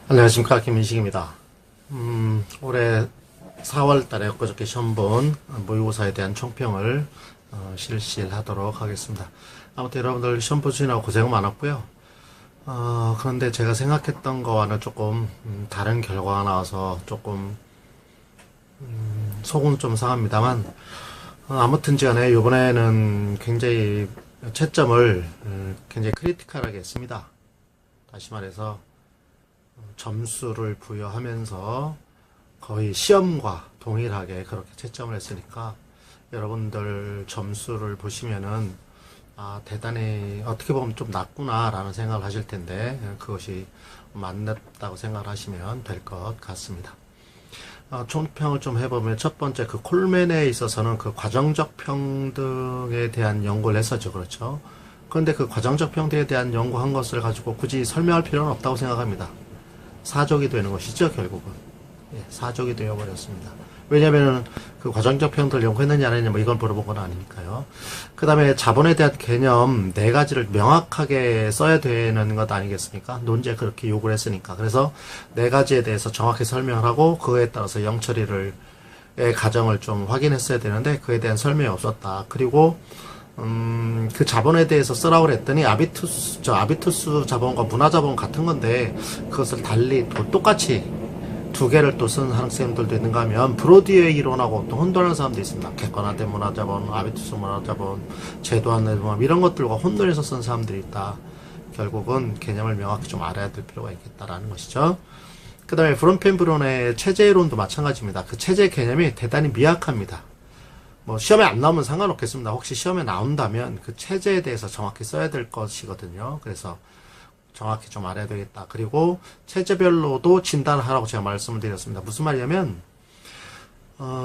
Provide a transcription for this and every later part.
안녕하십니까, 김민식입니다. 올해 4월 달에 엊그저께 시험 본 모의고사에 대한 총평을 실시하도록 하겠습니다. 아무튼 여러분들 시험 보시느라고 고생 많았고요. 그런데 제가 생각했던 거와는 조금 다른 결과가 나와서 조금 속은 좀 상합니다만, 아무튼 간에 이번에는 굉장히 채점을 굉장히 크리티컬하게 했습니다. 다시 말해서 점수를 부여하면서 거의 시험과 동일하게 그렇게 채점을 했으니까 여러분들 점수를 보시면은 대단히 어떻게 보면 좀 낮구나 라는 생각을 하실 텐데 그것이 맞다고 생각을 하시면 될 것 같습니다. 총평을 좀 해보면 첫 번째 그 콜맨에 있어서는 그 과정적 평등에 대한 연구를 했었죠. 그렇죠. 그런데 그 과정적 평등에 대한 연구한 것을 가지고 굳이 설명할 필요는 없다고 생각합니다. 사족이 되는 것이죠, 결국은. 사족이 되어버렸습니다. 왜냐면은 그 과정적 평등을 연구했느냐 안 했느냐 뭐 이걸 물어본 건 아니니까요. 그 다음에 자본에 대한 개념 4가지를 명확하게 써야 되는 것 아니겠습니까? 논제에 그렇게 요구를 했으니까. 그래서 4가지에 대해서 정확히 설명을 하고 그거에 따라서 영처리를 과정을 좀 확인했어야 되는데 그에 대한 설명이 없었다. 그리고 그 자본에 대해서 쓰라고 그랬더니 아비투스 자본과 문화자본 같은 건데 그것을 달리 똑같이 2개를 또 쓴 학생들도 있는가 하면 브로디의 이론하고 또 혼돈하는 사람도 있습니다. 객관화된 문화자본, 아비투스 문화자본, 제도화된 문화 이런 것들과 혼돈해서 쓴 사람들이 있다. 결국은 개념을 명확히 좀 알아야 될 필요가 있겠다라는 것이죠. 그 다음에 브론펜브론의 체제이론도 마찬가지입니다. 그 체제 개념이 대단히 미약합니다. 뭐 시험에 안 나오면 상관없겠습니다. 혹시 시험에 나온다면 그 체제에 대해서 정확히 써야 될 것이거든요. 그래서 정확히 좀 알아야 되겠다. 그리고 체제별로도 진단을 하라고 제가 말씀을 드렸습니다. 무슨 말이냐면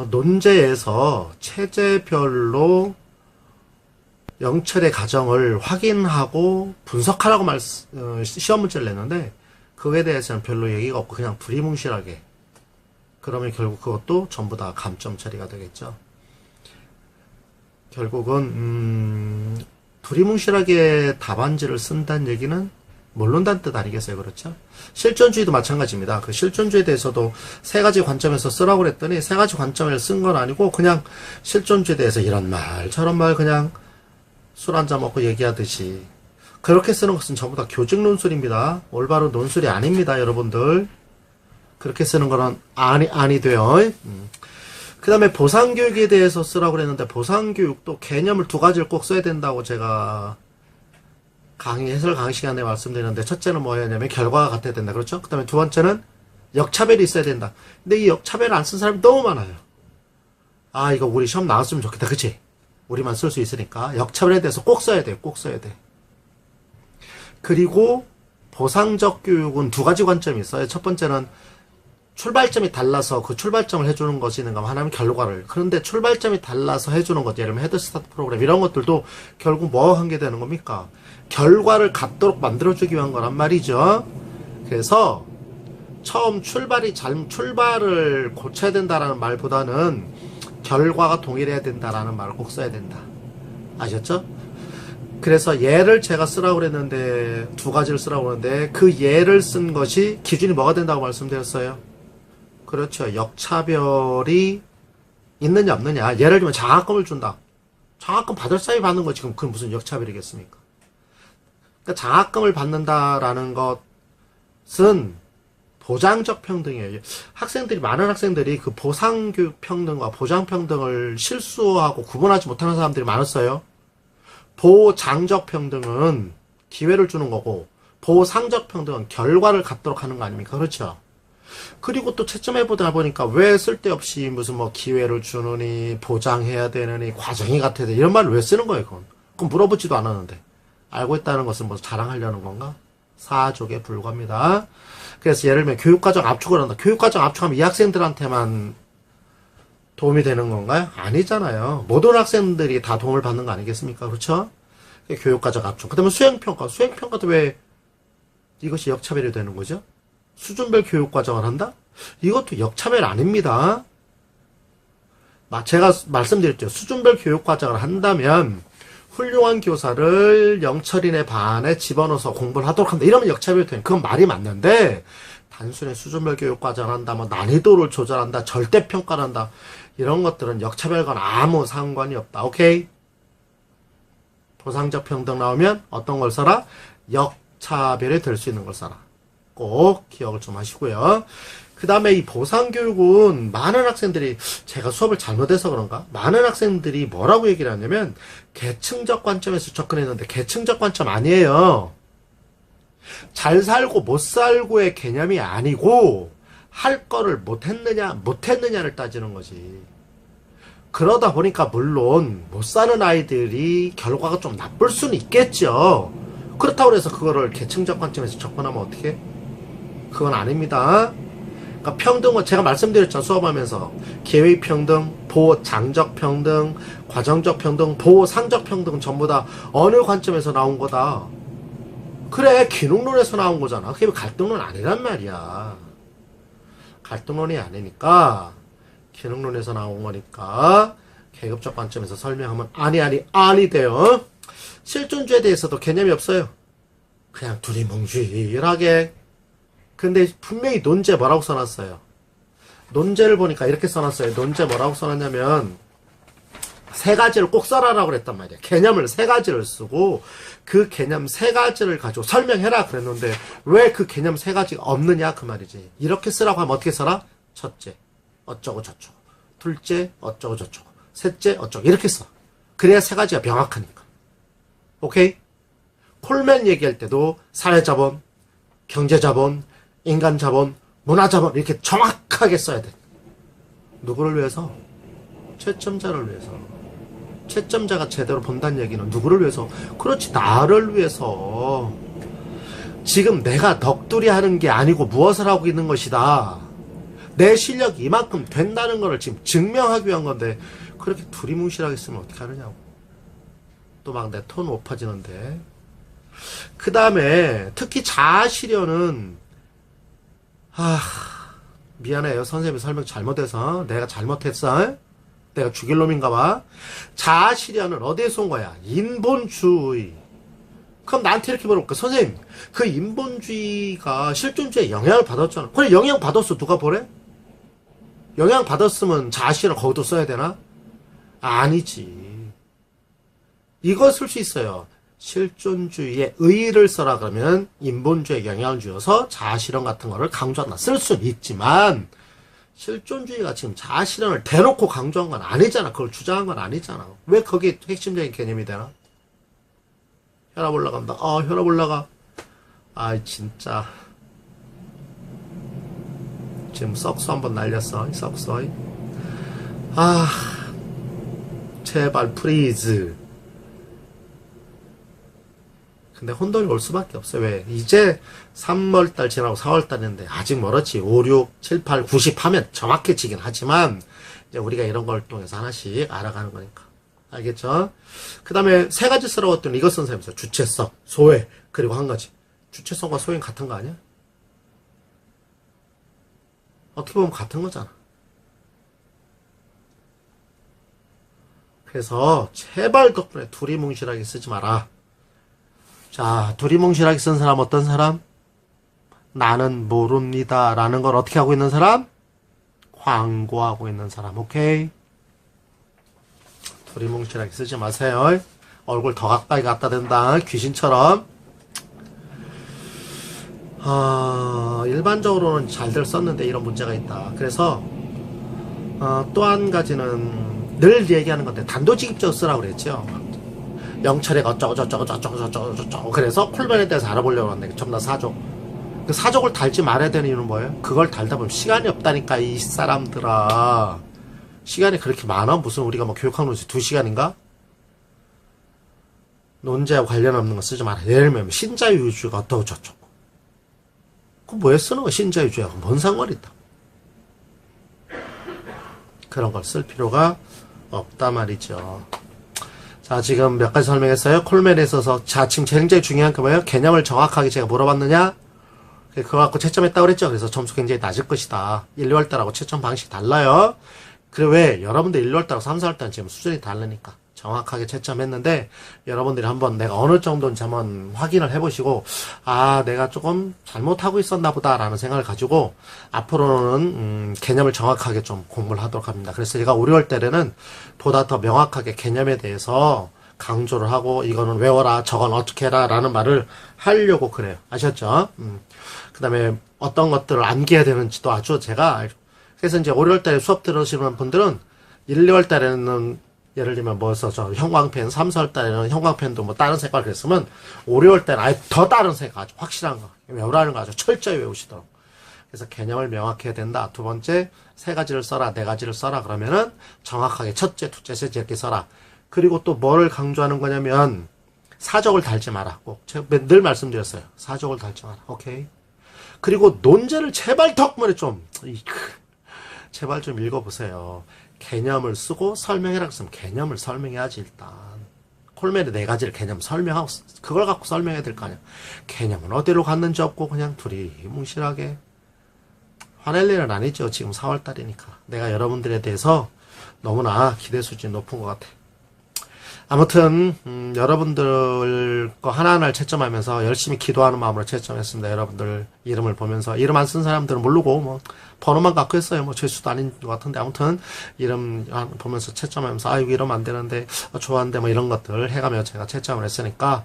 논제에서 체제별로 영철의 과정을 확인하고 분석하라고 시험 문제를 냈는데 그거에 대해서는 별로 얘기가 없고 그냥 두리뭉실하게 그러면 결국 그것도 전부 다 감점 처리가 되겠죠. 결국은 두리뭉실하게 답안지를 쓴다는 얘기는 모른다는 뜻 아니겠어요? 그렇죠? 실존주의도 마찬가지입니다. 그 실존주의에 대해서도 3가지 관점에서 쓰라고 그랬더니 3가지 관점을 쓴 건 아니고 그냥 실존주의에 대해서 이런 말 저런 말 그냥 술 한잔 먹고 얘기하듯이 그렇게 쓰는 것은 전부 다 교직 논술입니다. 올바른 논술이 아닙니다. 여러분들 그렇게 쓰는 거는 아니 돼요. 그 다음에 보상교육에 대해서 쓰라고 그랬는데 보상교육도 개념을 2가지를 꼭 써야 된다고 제가 해설 강의 시간에 말씀드렸는데 첫째는 뭐였냐면 결과가 같아야 된다. 그렇죠? 그 다음에 2번째는 역차별이 있어야 된다. 근데 이 역차별을 안 쓴 사람이 너무 많아요. 이거 우리 시험 나왔으면 좋겠다. 그치? 우리만 쓸 수 있으니까 역차별에 대해서 꼭 써야 돼. 꼭 써야 돼. 그리고 보상적 교육은 2가지 관점이 있어요. 첫 번째는 출발점이 달라서 그 출발점을 해주는 것이 있는가 하나는 결과를. 그런데 출발점이 달라서 해주는 것, 예를 들면 헤드스타트 프로그램 이런 것들도 결국 뭐와 관계되는 겁니까? 결과를 같도록 만들어주기 위한 거란 말이죠. 그래서 처음 출발을 고쳐야 된다라는 말보다는 결과가 동일해야 된다라는 말을 꼭 써야 된다. 아셨죠? 그래서 예를 제가 쓰라고 그랬는데 2가지를 쓰라고 그랬는데 그 예를 쓴 것이 기준이 뭐가 된다고 말씀드렸어요? 그렇죠. 역차별이 있느냐 없느냐. 예를 들면 장학금을 준다. 장학금 받을 사람이 받는 거 지금 그건 무슨 역차별이겠습니까? 그러니까 장학금을 받는다라는 것은 보장적 평등이에요. 많은 학생들이 그 보상교육 평등과 보장평등을 실수하고 구분하지 못하는 사람들이 많았어요. 보장적 평등은 기회를 주는 거고 보상적 평등은 결과를 갖도록 하는 거 아닙니까? 그렇죠? 그리고 또 채점해보다 보니까 왜 쓸데없이 무슨 뭐 기회를 주느니 보장해야 되느니 과정이 같아야 돼 이런 말을 왜 쓰는 거예요? 그건 물어보지도 않았는데 알고 있다는 것은 뭐 자랑하려는 건가? 사족에 불과합니다. 그래서 예를 들면 교육과정 압축을 한다. 교육과정 압축하면 이 학생들한테만 도움이 되는 건가요? 아니잖아요. 모든 학생들이 다 도움을 받는 거 아니겠습니까? 그렇죠? 교육과정 압축. 그 다음에 수행평가. 수행평가도 왜 이것이 역차별이 되는 거죠? 수준별 교육과정을 한다? 이것도 역차별 아닙니다. 제가 말씀드렸죠. 수준별 교육과정을 한다면 훌륭한 교사를 영철인의 반에 집어넣어서 공부를 하도록 한다. 이러면 역차별 교육. 그건 말이 맞는데 단순히 수준별 교육 과정한다, 뭐 난이도를 조절한다, 절대평가를 한다. 이런 것들은 역차별과는 아무 상관이 없다. 오케이? 보상적 평등 나오면 어떤 걸 써라? 역차별이 될 수 있는 걸 써라. 꼭 기억을 좀 하시고요. 그 다음에 이 보상교육은 많은 학생들이, 제가 수업을 잘못해서 그런가? 많은 학생들이 뭐라고 얘기를 하냐면 계층적 관점에서 접근했는데 계층적 관점 아니에요. 잘 살고 못 살고의 개념이 아니고 할 거를 못했느냐를 따지는 거지. 그러다 보니까 물론 못 사는 아이들이 결과가 좀 나쁠 수는 있겠죠. 그렇다고 해서 그거를 계층적 관점에서 접근하면 어떻게? 그건 아닙니다. 그러니까 평등은 제가 말씀드렸죠. 수업하면서 계획평등, 보장적 평등, 과정적 평등, 보상적 평등 전부 다 어느 관점에서 나온 거다. 그래, 기능론에서 나온 거잖아. 그게 갈등론 아니란 말이야. 갈등론이 아니니까 기능론에서 나온 거니까 계급적 관점에서 설명하면 아니 돼요. 실존주의에 대해서도 개념이 없어요. 그냥 두리뭉실하게. 근데 분명히 논제 뭐라고 써놨어요? 논제를 보니까 이렇게 써놨어요. 논제 뭐라고 써놨냐면 세 가지를 꼭 써라라고 그랬단 말이야. 개념을 세 가지를 쓰고 그 개념 세 가지를 가지고 설명해라 그랬는데 왜 그 개념 세 가지가 없느냐 그 말이지. 이렇게 쓰라고 하면 어떻게 써라? 첫째 어쩌고 저쩌고, 둘째 어쩌고 저쩌고, 셋째 어쩌고 이렇게 써. 그래야 세 가지가 명확하니까. 오케이? 콜맨 얘기할 때도 사회자본, 경제자본, 인간자본, 문화자본 이렇게 정확하게 써야 돼. 누구를 위해서? 채점자를 위해서. 채점자가 제대로 본다는 얘기는 누구를 위해서? 그렇지, 나를 위해서. 지금 내가 넋두리 하는 게 아니고 무엇을 하고 있는 것이다. 내 실력이 이만큼 된다는 것을 지금 증명하기 위한 건데 그렇게 두리뭉실하게 쓰면 어떻게 하느냐고. 또 막 내 톤 높아지는데. 그 다음에 특히 자아실현은 미안해요. 선생님이 설명 잘못해서 내가 잘못했어. 내가 죽일 놈인가 봐. 자아실현은 어디에서 온 거야? 인본주의. 그럼 나한테 이렇게 물어볼까? 선생님, 그 인본주의가 실존주의에 영향을 받았잖아. 그래, 영향 받았어. 누가 보래? 영향 받았으면 자아실현 거기도 써야 되나? 아니지. 이거 쓸 수 있어요. 실존주의의 의의를 써라 그러면 인본주의에 영향을 주어서 자아실현 같은 거를 강조한다. 쓸 수는 있지만 실존주의가 지금 자아실현을 대놓고 강조한 건 아니잖아. 그걸 주장한 건 아니잖아. 왜 그게 핵심적인 개념이 되나? 혈압 올라간다. 혈압 올라가. 진짜. 지금 썩소 한번 날렸어. 썩소. 제발 프리즈. 근데 혼돈이 올 수밖에 없어요. 왜? 이제 3월달 지나고 4월달인데 아직 멀었지. 5, 6, 7, 8, 90 하면 정확해지긴 하지만 이제 우리가 이런 걸 통해서 하나씩 알아가는 거니까. 알겠죠? 그 다음에 세 가지 쓰라고 했더니 이거 쓴 사람이 있어요. 주체성, 소외, 그리고 한 가지. 주체성과 소외는 같은 거 아니야? 어떻게 보면 같은 거잖아. 그래서 제발 덕분에 두리뭉실하게 쓰지 마라. 자, 두리뭉실하게 쓴 사람 어떤 사람? 나는 모릅니다 라는 걸 어떻게 하고 있는 사람? 광고하고 있는 사람. 오케이? 두리뭉실하게 쓰지 마세요. 얼굴 더 가까이 갖다 댄다. 귀신처럼. 일반적으로는 잘들 썼는데 이런 문제가 있다. 그래서 또 한 가지는 늘 얘기하는 건데 단도직입적으로 쓰라고 그랬죠. 영철이가 어쩌고 그래서 콜맨에 대해서 알아보려고 하는데 전부 다 사족. 그 사족을 달지 말아야 되는 이유는 뭐예요? 그걸 달다 보면 시간이 없다니까. 이 사람들아, 시간이 그렇게 많아? 무슨 우리가 뭐 교육학 논술 2시간인가? 논제와 관련 없는 거 쓰지 마라. 예를 들면 신자유주의가 어떠고 저쩌고. 그거 왜 쓰는 거야? 신자유주의하고 뭔 상관이 있다. 그런 걸 쓸 필요가 없다 말이죠. 자, 지금 몇 가지 설명했어요. 콜맨에 있어서. 자, 지금 굉장히 중요한 게 뭐예요? 개념을 정확하게 제가 물어봤느냐? 그거 갖고 채점했다고 그랬죠? 그래서 점수 굉장히 낮을 것이다. 1, 2월 달하고 채점 방식이 달라요. 그래, 왜? 여러분들 1, 2월 달하고 3, 4월 달은 지금 수준이 다르니까. 정확하게 채점했는데 여러분들이 한번 내가 어느 정도인지 한번 확인을 해보시고 아 내가 조금 잘못하고 있었나 보다라는 생각을 가지고 앞으로는 개념을 정확하게 좀 공부를 하도록 합니다. 그래서 제가 우리 월 때에는 보다 더 명확하게 개념에 대해서 강조를 하고 이거는 외워라 저건 어떻게 해라 라는 말을 하려고 그래요. 아셨죠? 그 다음에 어떤 것들을 암기해야 되는지도 아주 제가 그래서 이제 5, 6월 달에 수업 들으시는 분들은 1, 2월 달에는 예를 들면 뭐 써서 형광펜, 3, 4월 달에는 형광펜도 뭐 다른 색깔 그랬으면 5, 6월 때는 아예 더 다른 색깔 아주 확실한 거 외우라는 거 아주 철저히 외우시도록. 그래서 개념을 명확히 해야 된다. 두 번째, 세 가지를 써라, 네 가지를 써라. 그러면은 정확하게 첫째, 둘째, 셋째 이렇게 써라. 그리고 또 뭐를 강조하는 거냐면 사족을 달지 마라. 꼭 제가 늘 말씀드렸어요. 사족을 달지 마라. 오케이. 그리고 논제를 제발 덕분에 좀 제발 좀 읽어보세요. 개념을 쓰고 설명해라 그랬으면 개념을 설명해야지 일단. 콜멜의 네 가지를 개념 설명하고 그걸 갖고 설명해야 될 거 아니야. 개념은 어디로 갔는지 없고 그냥 두리뭉실하게. 화낼 일은 아니죠. 지금 4월달이니까. 내가 여러분들에 대해서 너무나 기대 수준이 높은 것 같아. 아무튼 여러분들 거 하나하나를 채점하면서 열심히 기도하는 마음으로 채점했습니다. 여러분들 이름을 보면서 이름 안 쓴 사람들은 모르고 뭐 번호만 갖고 했어요. 뭐 죄수도 아닌 것 같은데 아무튼 이름 보면서 채점하면서 아 이거 이러면 안 되는데 좋아하는데 뭐 이런 것들 해가며 제가 채점을 했으니까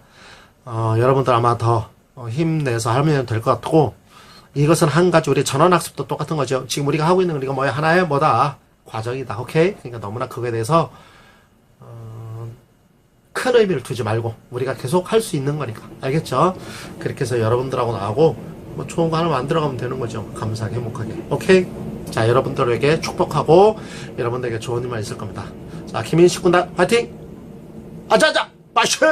여러분들 아마 더 힘내서 하면 될 것 같고 이것은 한 가지 우리 전원학습도 똑같은 거죠. 지금 우리가 하고 있는 우리가 뭐야 하나의 뭐다 과정이다. 오케이? 그러니까 너무나 그거에 대해서 큰 의미를 두지 말고 우리가 계속 할 수 있는 거니까 알겠죠? 그렇게 해서 여러분들하고 나하고 뭐 좋은 거 하나 만들어가면 되는 거죠. 감사하게 행복하게. 오케이? 자 여러분들에게 축복하고 여러분들에게 좋은 일만 있을 겁니다. 자 김인식 군단 화이팅! 아자아자! 마셔!